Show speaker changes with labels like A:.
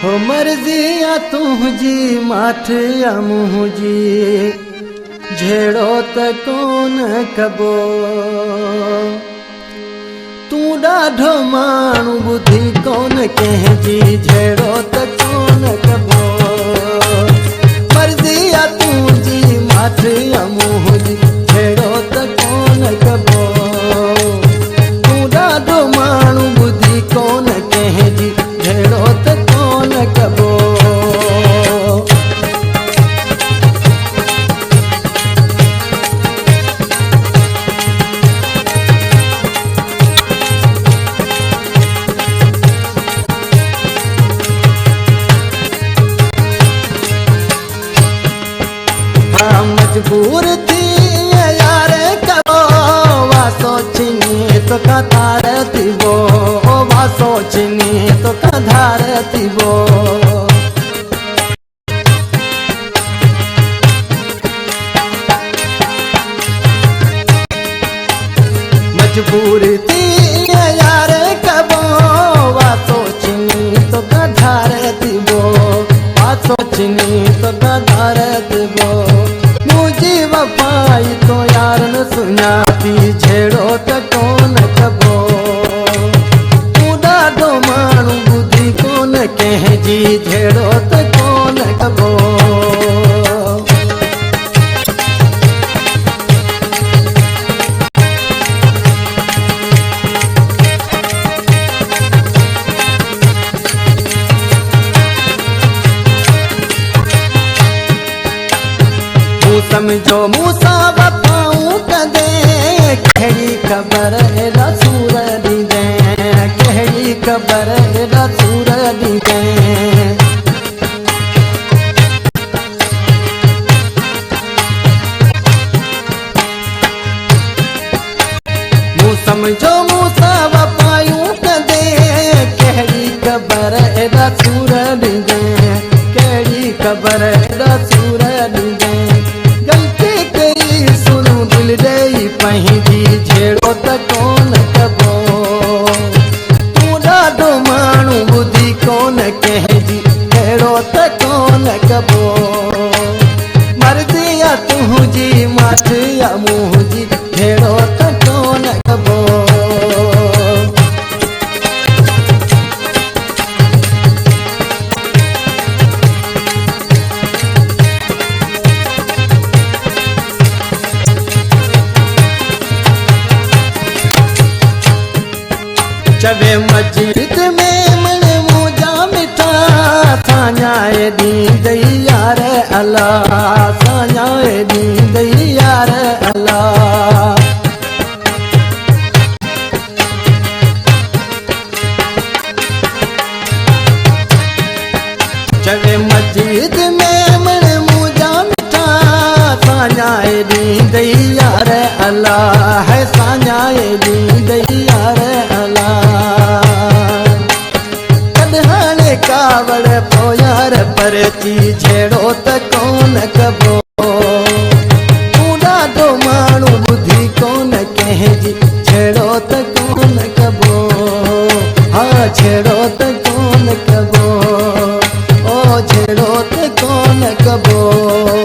A: हो मर्जी आ तुझी माठ या मुझी झेड़ो त कोन कबो तू ॾाढो माण्हू बुद्धि कोन कंहिंजी झेड़ो त कोन कबो मर्जी आ तुझी माठ या मुझी झेड़ो त कोन कबो तू ॾाढो माण्हू बुद्धि कोन कंहिंजी झेड़ो त कोन कबो मजबूर थी यार कबो वा सोचनी तो कधार थीबो वा सोचनी तो कधार थीबो मजबूर थी यार कबो वा सोचनी तो कधार थीबो वा सोचनी तो कधार थीबो मुझी वफाई तो यार न सुञाती झेड़ो त कोन कबो तू ॾाढो माण्हू बुद्धि कोन कंहिंजी झेड़ो त कोन कबो समझो मूसा वफाऊं कदे कहिड़ी ख़बर रसूल ॾींदे कहिड़ी ख़बर रसूल ॾींदे मूं समझो मूसा वफायूं कदे कहिड़ी ख़बर रसूल ॾींदे कहिड़ी ख़बर रसूल ॾींदे दिल ॾेई पंहिंजी झेड़ो त कोन कबो तू ॾाढो माण्हू बुद्धि कोन कंहिंजी झेड़ो त कोन कबो मर्ज़ी आ तुंहिंजी माठ या मुंहिंजी झेड़ो त कोन कबो चवे मस्जिद में मन मुझा मिठा साञाए ॾींदई यार अल्लाह साञाए ॾींदई यार अल्लाह चवे मस्जिद में मन मुझा मिठा साञाए ॾींदई यार अल्लाह है साञाए ॾींदई यार कावड़ पोयार परती झेड़ो त कोन कबो तू ॾाढो माण्हू बुद्धि कोन कंहिंजी झेड़ो त कोन कबो हा झेड़ो त कोन कबो ओ झेड़ो त कोन कबो